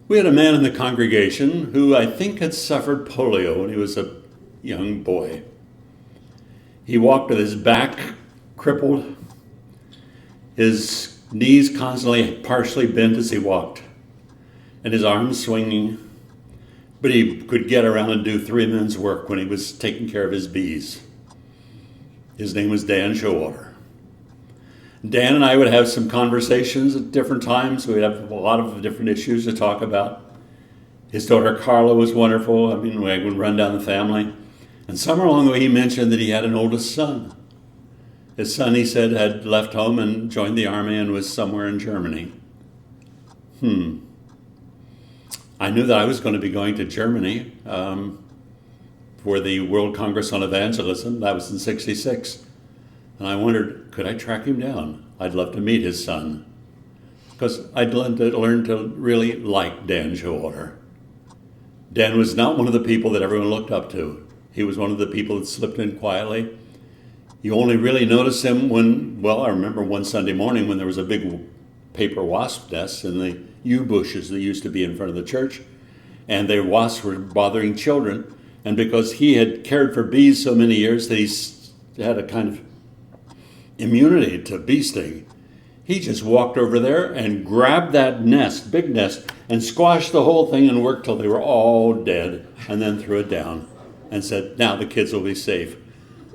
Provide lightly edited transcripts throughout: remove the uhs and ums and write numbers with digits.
We had a man in the congregation who I think had suffered polio when he was a young boy. He walked with his back crippled, his knees constantly partially bent as he walked, and his arms swinging. But he could get around and do 3 men's work when he was taking care of his bees. His name was Dan Shawar. Dan and I would have some conversations at different times. We'd have a lot of different issues to talk about. His daughter Carla was wonderful. I mean, we would run down the family. And somewhere along the way he mentioned that he had an oldest son. His son, he said, had left home and joined the army and was somewhere in Germany. I knew that I was going to be going to Germany for the World Congress on Evangelism. That was in '66. And I wondered, could I track him down? I'd love to meet his son. Because I'd learned to really like Dan Shawar. Dan was not one of the people that everyone looked up to. He was one of the people that slipped in quietly. You only really noticed him when, well, I remember one Sunday morning when there was a big paper wasp nest in the yew bushes that used to be in front of the church. And the wasps were bothering children. And because he had cared for bees so many years that he had a kind of immunity to bee sting, he just walked over there and grabbed that nest, big nest, and squashed the whole thing and worked till they were all dead, and then threw it down and said, now the kids will be safe.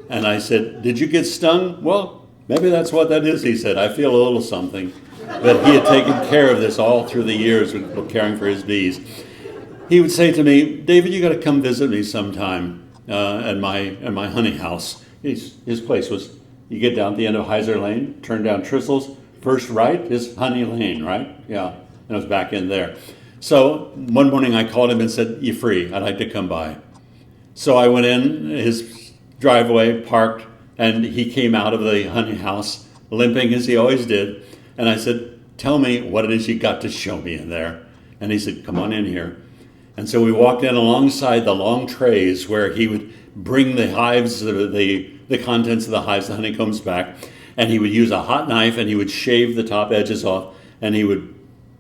And I said, did you get stung? Well, maybe that's what that is, he said. I feel a little something. But he had taken care of this all through the years with caring for his bees. He would say to me, David, you got to come visit me sometime at my honey house. His place was, you get down at the end of Heiser Lane, turn down Trissels, first right is Honey Lane, right? Yeah, and it was back in there. So one morning I called him and said, you free? I'd like to come by. So I went in his driveway, parked, and he came out of the honey house, limping as he always did. And I said, tell me what it is you got to show me in there. And he said, come on in here. And so we walked in alongside the long trays where he would bring the hives, the contents of the hives, the honeycombs back, and he would use a hot knife and he would shave the top edges off, and he would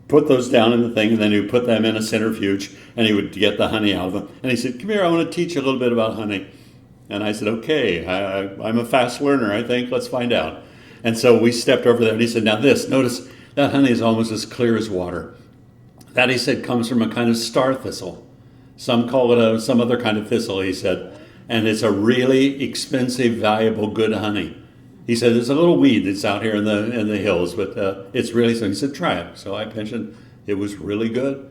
put those down in the thing, and then he would put them in a centrifuge, and he would get the honey out of them. And he said, come here, I want to teach you a little bit about honey. And I said, okay, I'm a fast learner, I think. Let's find out. And so we stepped over there, and he said, now notice that honey is almost as clear as water. That, he said, comes from a kind of star thistle. Some call it some other kind of thistle, he said. And it's a really expensive, valuable, good honey. He said, there's a little weed that's out here in the hills, but it's really so. He said, try it. So I mentioned it was really good.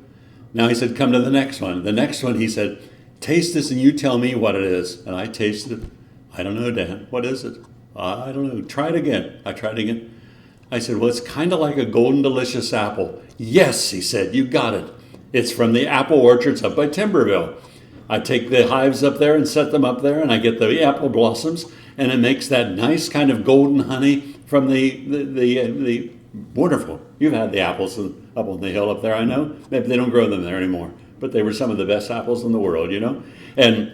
Now he said, come to the next one. The next one, he said, taste this and you tell me what it is. And I tasted it. I don't know, Dan. What is it? I don't know. Try it again. I tried it again. I said, well, it's kind of like a golden delicious apple. Yes, he said, you got it. It's from the apple orchards up by Timberville. I take the hives up there and set them up there, and I get the apple blossoms, and it makes that nice kind of golden honey from the wonderful. You've had the apples up on the hill up there, I know. Maybe they don't grow them there anymore, but they were some of the best apples in the world, you know. And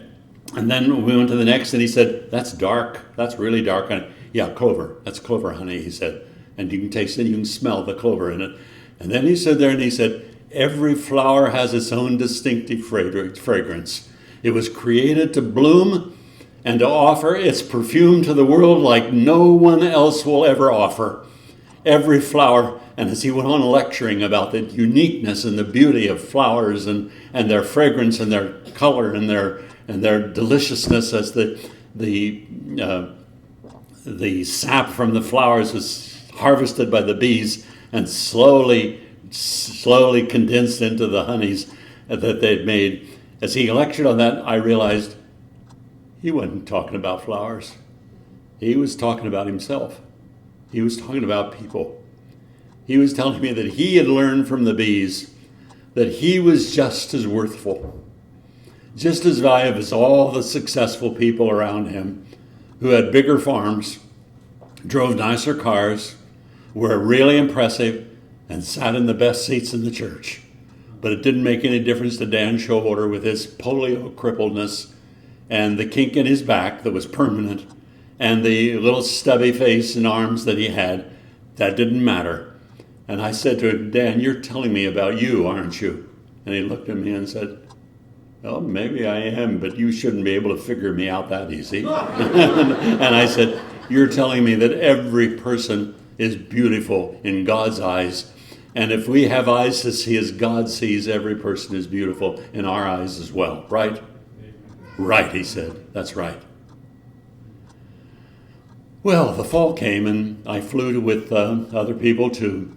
then we went to the next, and he said, that's dark. That's really dark. And yeah, clover. That's clover honey, he said. And you can taste it, you can smell the clover in it. And then he stood there and he said, every flower has its own distinctive fragrance. It was created to bloom and to offer its perfume to the world like no one else will ever offer. Every flower, and as he went on lecturing about the uniqueness and the beauty of flowers and their fragrance and their color and their deliciousness as the sap from the flowers was harvested by the bees and slowly condensed into the honeys that they'd made. As he lectured on that, I realized he wasn't talking about flowers. He was talking about himself. He was talking about people. He was telling me that he had learned from the bees that he was just as worthful, just as valuable as all the successful people around him who had bigger farms, drove nicer cars, were really impressive, and sat in the best seats in the church. But it didn't make any difference to Dan Shawar with his polio crippledness and the kink in his back that was permanent and the little stubby face and arms that he had. That didn't matter. And I said to him, Dan, you're telling me about you, aren't you? And he looked at me and said, well, maybe I am, but you shouldn't be able to figure me out that easy. And I said, you're telling me that every person is beautiful in God's eyes. And if we have eyes to see as God sees, every person is beautiful in our eyes as well, right? Right, he said. That's right. Well, the fall came, and I flew with other people to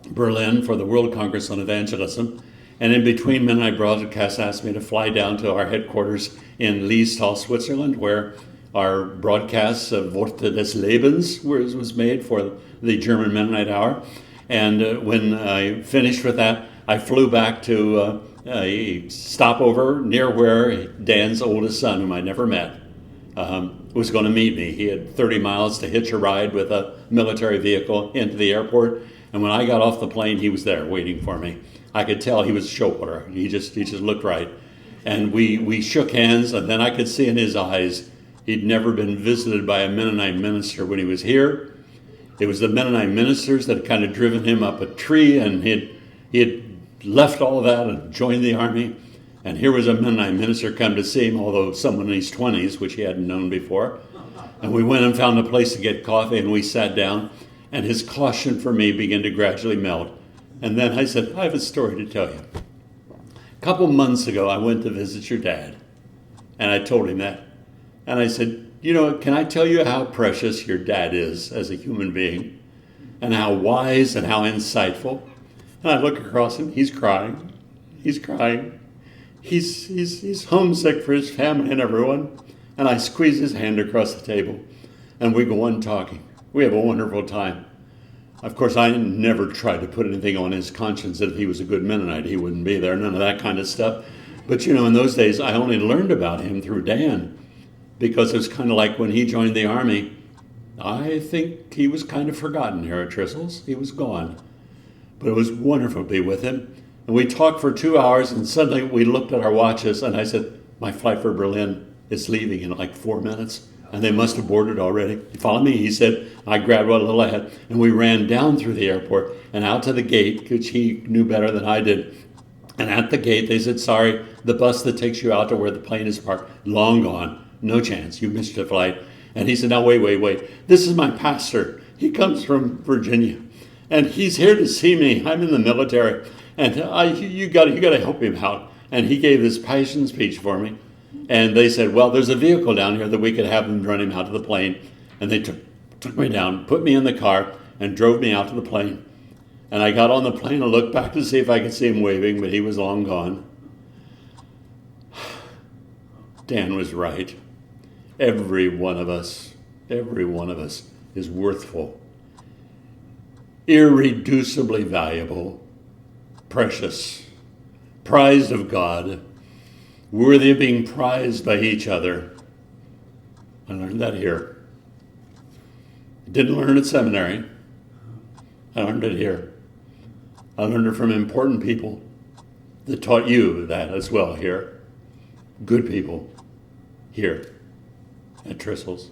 Berlin for the World Congress on Evangelism. And in between Mennonite broadcasts asked me to fly down to our headquarters in Liestal, Switzerland, where our broadcasts of Worte des Lebens was made for the German Mennonite Hour. And when I finished with that, I flew back to a stopover near where Dan's oldest son, whom I never met, was going to meet me. He had 30 miles to hitch a ride with a military vehicle into the airport. And when I got off the plane, he was there waiting for me. I could tell he was Shawar. He just looked right. And we shook hands, and then I could see in his eyes he'd never been visited by a Mennonite minister when he was here. It was the Mennonite ministers that had kind of driven him up a tree, and he had left all of that and joined the army. And here was a Mennonite minister come to see him, although someone in his 20s, which he hadn't known before. And we went and found a place to get coffee, and we sat down, and his caution for me began to gradually melt. And then I said, I have a story to tell you. A couple months ago, I went to visit your dad, and I told him that. And I said, you know, can I tell you how precious your dad is as a human being, and how wise and how insightful? And I look across him, he's crying. He's crying. He's homesick for his family and everyone. And I squeeze his hand across the table, and we go on talking. We have a wonderful time. Of course, I never tried to put anything on his conscience that if he was a good Mennonite, he wouldn't be there, none of that kind of stuff. But, you know, in those days, I only learned about him through Dan, because it was kind of like when he joined the Army, I think he was kind of forgotten here at Trissels. He was gone. But it was wonderful to be with him. And we talked for 2 hours, and suddenly we looked at our watches, and I said, my flight for Berlin is leaving in like 4 minutes. And they must have boarded already. You follow me? He said. I grabbed what little I had, and we ran down through the airport and out to the gate, which he knew better than I did. And at the gate, they said, sorry, the bus that takes you out to where the plane is parked, long gone. No chance. You missed your flight. And he said, now, wait. This is my pastor. He comes from Virginia, and he's here to see me. I'm in the military, and you got to help him out. And he gave this passion speech for me. And they said, well, there's a vehicle down here that we could have them run him out to the plane. And they took me down, put me in the car, and drove me out to the plane. And I got on the plane and looked back to see if I could see him waving, but he was long gone. Dan was right. Every one of us is worthful, irreducibly valuable, precious, prized of God, worthy of being prized by each other. I learned that here. Didn't learn at seminary. I learned it here. I learned it from important people that taught you that as well here. Good people here at Trissels.